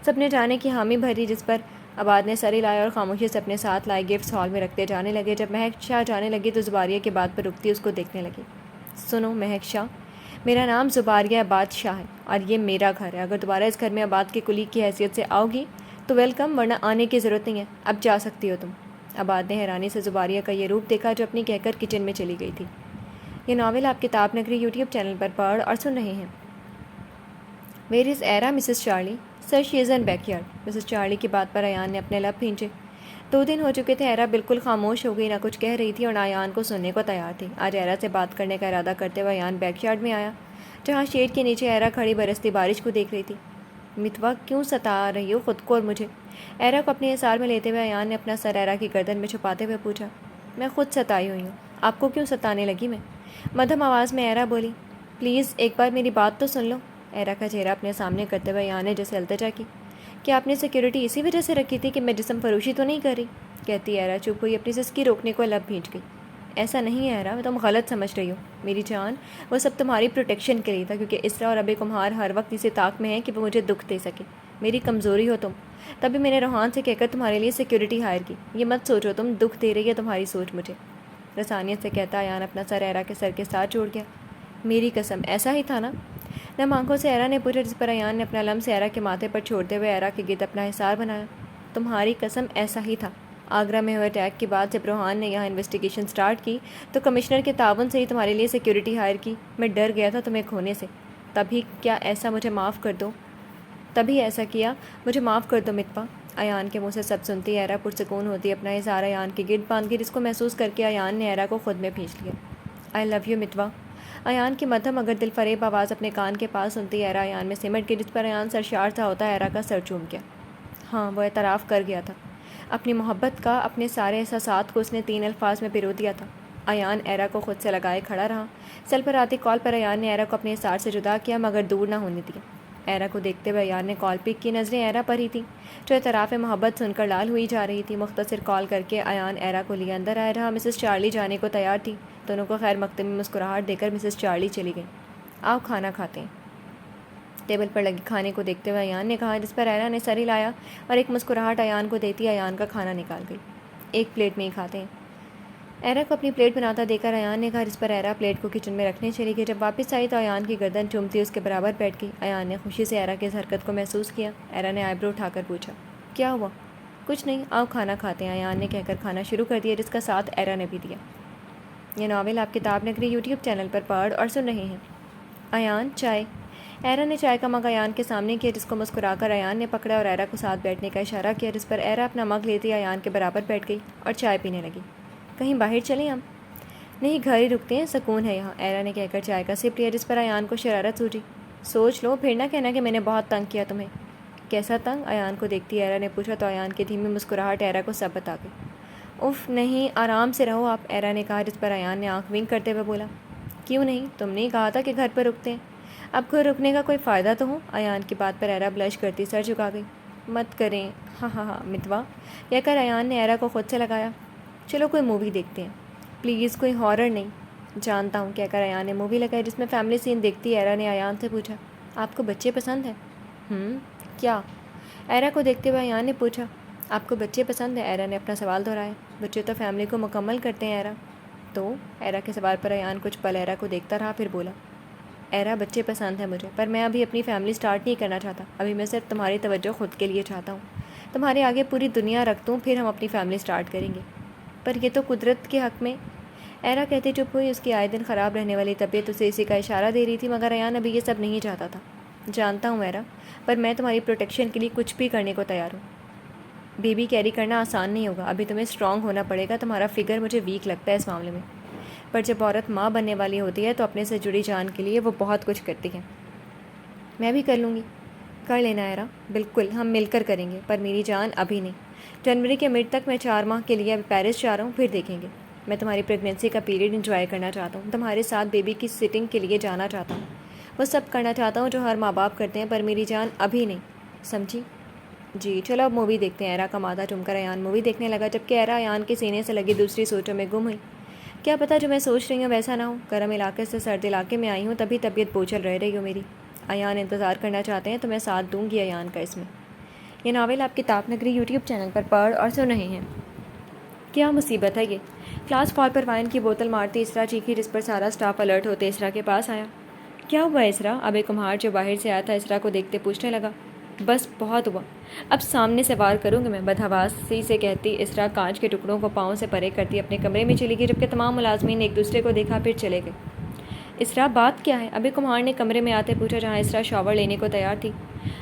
A: سب نے جانے کی حامی بھری، جس پر عباد نے سر ہلایا اور خاموشی سے اپنے ساتھ لائے گفٹس ہال میں رکھتے جانے لگے۔ جب مہک شاہ جانے لگی تو زباریہ کی بات پر رکتی اس کو دیکھنے لگی۔ سنو مہک شاہ، میرا نام زباریہ عباد شاہ ہے اور یہ میرا گھر ہے، اگر دوبارہ اس گھر میں عباد کی کلیگ کی حیثیت سے آؤ گی تو ویلکم، ورنہ آنے کی ضرورت نہیں ہے، اب جا سکتی ہو تم۔ عباد نے حیرانی سے زباریہ کا یہ روپ دیکھا جو اپنی کہہ کر کچن میں چلی گئی تھی۔ یہ ناول آپ کتاب نگری یوٹیوب چینل پر پڑھ اور سن رہے ہیں۔ Where is era Mrs Charlie? Sir she is in back yard. Mrs Charlie کی بات پر ایان نے اپنے لب بھینچے۔ 2 دن ہو چکے تھے، ایرا بالکل خاموش ہو گئی، نہ کچھ کہہ رہی تھی اور نہ ایان کو سننے کو تیار تھی۔ آج ایرا سے بات کرنے کا ارادہ کرتے ہوئے ایان بیک یارڈ میں آیا، جہاں شیڈ کے نیچے ایرا کھڑی برستی بارش کو دیکھ رہی تھی۔ متوا، کیوں ستا رہی ہو خود کو اور مجھے؟ ایرا کو اپنے احسار میں لیتے ہوئے ایان نے اپنا سر ایرا کی گردن میں چھپاتے ہوئے پوچھا۔ میں خود ستائی ہوئی ہوں، آپ کو کیوں ستانے لگی میں؟ مدھم آواز میں ایرا بولی۔ پلیز ایک بار میری بات تو سن لو۔ ایرا کا چہرہ اپنے سامنے کرتے ہوئے ایان نے جیسے التجا کی۔ کیا آپ نے سیکیورٹی اسی وجہ سے رکھی تھی کہ میں جسم فروشی تو نہیں کر رہی؟ کہتی ایرا چپ ہوئی، اپنی سسکی روکنے کو لب بھینچ گئی۔ ایسا نہیں ہے ایرا، تم غلط سمجھ رہی ہو میری جان، وہ سب تمہاری پروٹیکشن کے لیے تھا، کیونکہ اسرا اور ابے کمہار ہر وقت اسی طاق میں ہیں کہ وہ مجھے دکھ دے سکے۔ میری کمزوری ہو تم. تبھی میں نے روحان سے کہہ کر تمہارے لیے سیکیورٹی ہائر کی. یہ مت سوچو تم دکھ دے رہی ہے تمہاری سوچ مجھے. لسانیت سے کہتا ایان اپنا سر ایرا کے سر کے ساتھ جوڑ گیا. میری قسم ایسا ہی تھا نا؟ نم آنکھوں سے ایرا نے پوچھا, جس پر ایان نے اپنا لمس ایرا کے ماتھے پر چھوڑتے ہوئے ایرا کے گرد اپنا حصار بنایا. تمہاری قسم ایسا ہی تھا. آگرہ میں ہوئے اٹیک کے بعد جب روحان نے یہاں انویسٹیگیشن سٹارٹ کی تو کمشنر کے تعاون سے ہی تمہارے لیے سیکیورٹی ہائر کی. میں ڈر گیا تھا تمہیں کھونے سے. تبھی ایسا کیا مجھے معاف کر دو متوا. ایان کے منہ سے سب سنتی ایرا پرسکون ہوتی اپنا اظہار ایان کے گرد باندھ گئی, جس کو محسوس کر کے ایان نے ایرا کو خود میں بھیج لیا. آئی لو یو متوا. ایان کی مدھم مگر دل فریب آواز اپنے کان کے پاس سنتی ایرا ایان میں سمٹ گئی, جس پر ایان سرشار تھا ہوتا ایرا کا سر چوم گیا. ہاں, وہ اعتراف کر گیا تھا اپنی محبت کا. اپنے سارے احساسات کو اس نے 3 الفاظ میں پرو دیا تھا. ایان ایرا کو خود سے لگائے کھڑا رہا. سل پر آتی کال پر ایان نے ایرا کو اپنے احسار سے جدا کیا مگر دور نہ ہونے دیا. ایرا کو دیکھتے ہوئے ایان نے کال پک کی. نظریں ایرا پر ہی تھیں جو اعتراف محبت سن کر لال ہوئی جا رہی تھی. مختصر کال کر کے ایان ایرا کو لیے اندر آئے رہا. مسز چارلی جانے کو تیار تھی. دونوں کو خیر مقدم میں مسکراہٹ دے کر مسز چارلی چلی گئی. آؤ کھانا کھاتے ہیں. ٹیبل پر لگی کھانے کو دیکھتے ہوئے ایان نے کہا, جس پر ایرا نے سر ہلایا اور ایک مسکراہٹ ایان کو دیتی ایان کا کھانا نکال گئی. ایک پلیٹ میں ہی کھاتے ہیں. ایرا کو اپنی پلیٹ بناتا دیکھ کر ایان نے کہا, جس پر ایرا پلیٹ کو کچن میں رکھنے چلی گئی. جب واپس آئی تو ایان کی گردن چومتی اس کے برابر بیٹھ گئی. ایان نے خوشی سے ایرا کی اس حرکت کو محسوس کیا. ایرا نے آئی برو اٹھا کر پوچھا, کیا ہوا؟ کچھ نہیں, آؤ کھانا کھاتے ہیں. ایان نے کہہ کر کھانا شروع کر دیا, جس کا ساتھ ایرا نے بھی دیا. یہ ناول آپ کتاب نگری یوٹیوب چینل پر پڑھ اور سن رہے ہیں. ایان چائے. ایرا نے چائے کا مگ ایان کے سامنے کیا, جس کو مسکرا کر ایان نے پکڑا اور ایرا کو ساتھ بیٹھنے کا اشارہ کیا, جس پر ایرا اپنا مگ لیتی ایان کے برابر بیٹھ گئی اور چائے پینے لگی. کہیں باہر چلیں ہم؟ نہیں, گھر ہی رکتے ہیں, سکون ہے یہاں. ایرا نے کہہ کر چائے کا سپ لیا, جس پر ایان کو شرارت سوچی. سوچ لو, پھر نہ کہنا کہ میں نے بہت تنگ کیا تمہیں. کیسا تنگ؟ ایان کو دیکھتی ایرا نے پوچھا تو ایان کی دھیمی مسکراہٹ ایرا کو سب بتا گئی. اف نہیں, آرام سے رہو آپ, ایرا نے کہا, جس پر ایان نے آنکھ ونک کرتے ہوئے بولا. کیوں نہیں؟ تم نے ہی کہا تھا کہ گھر پر رکتے ہیں. اب گھر رکنے کا کوئی فائدہ تو ہو؟ ایان کی بات پر ایرا بلش کرتی سر جھکا گئی. مت کریں. ہاں ہاں ہاں متوا, کہہ کر ایان نے ایرا کو خود سے لگایا. چلو کوئی مووی دیکھتے ہیں. پلیز, کوئی ہارر نہیں. جانتا ہوں, کہہ کر ایان نے مووی لگائی, جس میں فیملی سین دیکھتی ایرا نے ایان سے پوچھا, آپ کو بچے پسند ہیں؟ کیا؟ ایرا کو دیکھتے ہوئے ایان نے پوچھا, آپ کو بچے پسند ہیں؟ ایرا نے اپنا سوال دہرایا. بچے تو فیملی کو مکمل کرتے ہیں ایرا. تو ایرا کے سوال پر ایان کچھ پل ایرا کو دیکھتا رہا, پھر بولا, ایرا بچے پسند ہیں مجھے, پر میں ابھی اپنی فیملی سٹارٹ نہیں کرنا چاہتا. ابھی میں صرف تمہاری توجہ خود کے لیے چاہتا ہوں. تمہارے آگے پوری دنیا رکھ دوں, پھر ہم اپنی فیملی سٹارٹ کریں گے. پر یہ تو قدرت کے حق میں. ایرا کہتے چپ ہوئی. اس کی آئے دن خراب رہنے والی طبیعت اسے اسی کا اشارہ دے رہی تھی, مگر ایان ابھی یہ سب نہیں چاہتا تھا. جانتا ہوں ایرا, پر میں تمہاری پروٹیکشن کے لیے کچھ بھی کرنے کو تیار ہوں. بیبی کیری کرنا آسان نہیں ہوگا. ابھی تمہیں اسٹرانگ ہونا پڑے گا. تمہارا فگر مجھے ویک لگتا ہے اس معاملے میں, پر جب عورت ماں بننے والی ہوتی ہے تو اپنے سے جڑی جان کے لیے وہ بہت کچھ کرتی ہے. میں بھی کر لوں گی. کر لینا ایرا, بالکل, ہم مل کر کریں گے. پر میری جان ابھی نہیں. جنوری کے مڈ تک میں 4 ماہ کے لیے ابھی پیرس جا رہا ہوں, پھر دیکھیں گے. میں تمہاری پریگنینسی کا پیریڈ انجوائے کرنا چاہتا ہوں. تمہارے ساتھ بیبی کی سٹنگ کے لیے جانا چاہتا ہوں. وہ سب کرنا چاہتا ہوں جو ہر ماں باپ کرتے ہیں, پر میری جان ابھی نہیں. سمجھی؟ جی, چلو اب مووی دیکھتے ہیں. ایرا کا مادہ چوم کر ایان مووی دیکھنے لگا, جبکہ ایرا ایان کے سینے سے لگی دوسری سوچوں میں گم ہوئی. کیا پتہ جو میں سوچ رہی ہوں ویسا نہ ہو. گرم علاقے سے سرد علاقے میں آئی ہوں, تبھی طبیعت بوجھل رہ رہی ہو میری. ایان انتظار کرنا چاہتے ہیں تو میں ساتھ دوں گی ایان کا اس میں. یہ ناول آپ کتاب نگری یوٹیوب چینل پر پڑھ اور سن رہے ہیں. کیا مصیبت ہے یہ؟ کلاس فال پر وائن کی بوتل مارتی اسرا چیخی, جس پر سارا اسٹاف الرٹ ہوتے اسرا کے پاس آیا. کیا ہوا اسرا؟ ابے کمہار جو باہر سے آیا تھا اسرا کو دیکھتے پوچھنے لگا. بس بہت ہوا, اب سامنے سے وار کروں گی میں, بدحواسی سے کہتی اسرا کانچ کے ٹکڑوں کو پاؤں سے پرے کرتی اپنے کمرے میں چلی گئی, جبکہ تمام ملازمین نے ایک دوسرے کو دیکھا, پھر چلے گئے. اسرا بات کیا ہے؟ ابے کمہار نے کمرے میں آتے پوچھا, جہاں اسرا شاور لینے کو تیار تھی.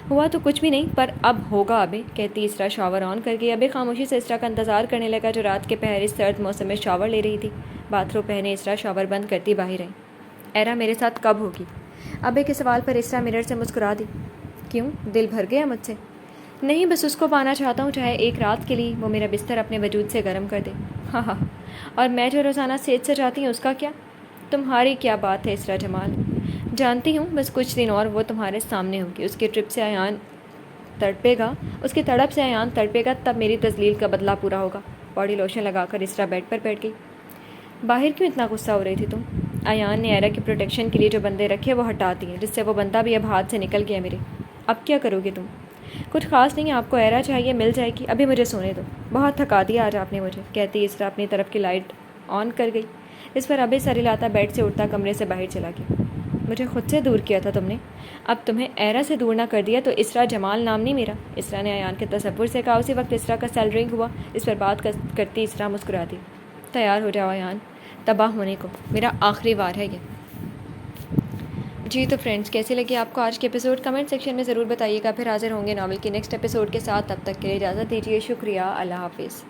A: ہوا تو کچھ بھی نہیں, پر اب ہوگا ابے, کہتی اسرا شاور آن کر گئی. ابے خاموشی سے اسرا کا انتظار کرنے لگا, جو رات کے پہر اس سرد موسم میں شاور لے رہی تھی. باتھ روم پہنے اسرا شاور بند کرتی باہر آئی. ایرا میرے ساتھ کب ہوگی؟ ابے کے سوال پر اسرا مرر سے مسکرا دی. کیوں, دل بھر گیا مجھ سے؟ نہیں, بس اس کو پانا چاہتا ہوں, چاہے ایک رات کے لیے وہ میرا بستر اپنے وجود سے گرم کر دے. ہاں ہاں, اور میں جو روزانہ صحت سے چاہتی ہوں اس کا کیا؟ تمہاری کیا بات ہے اسرا جمال. جانتی ہوں, بس کچھ دن اور وہ تمہارے سامنے ہوگی. اس کی ٹرپ سے ایان تڑپے گا, اس کی تڑپ سے ایان تڑپے گا, تب میری تذلیل کا بدلہ پورا ہوگا. باڈی لوشن لگا کر اسرا بیڈ پر بیٹھ گئی. باہر کیوں اتنا غصہ ہو رہی تھی تم؟ ایان نے ایرا کی پروٹیکشن کے لیے جو بندے رکھے وہ ہٹا دیے, جس سے وہ بندہ بھی اب ہاتھ سے نکل گیا میرے. اب کیا کرو گے تم؟ کچھ خاص نہیں ہے، آپ کو ایرا چاہیے مل جائے گی، ابھی مجھے سونے دو، بہت تھکا دیا آج آپ نے مجھے، کہتی اسرا اپنی طرف کی لائٹ آن کر گئی۔ اس پر ابھی سر ہلاتا بیڈ سے اٹھتا کمرے سے باہر چلا گیا۔ مجھے خود سے دور کیا تھا تم نے، اب تمہیں ایرا سے دور نہ کر دیا تو اسرا جمال نام نہیں میرا، اسرا نے ایان کے تصور سے کہا۔ اسی وقت اسرا کا سیل رنگ ہوا، اس پر بات کرتی اسرا مسکراتی، تیار ہو جاؤ ایان، تباہ ہونے کو، میرا آخری وار ہے یہ۔ جی تو فرینڈس، کیسے لگی آپ کو آج کے ایپیسوڈ؟ کمنٹ سیکشن میں ضرور بتائیے گا۔ پھر حاضر ہوں گے ناول کی نیکسٹ ایپیسوڈ کے ساتھ، تب تک کے لیے اجازت دیجیے، شکریہ، اللہ حافظ۔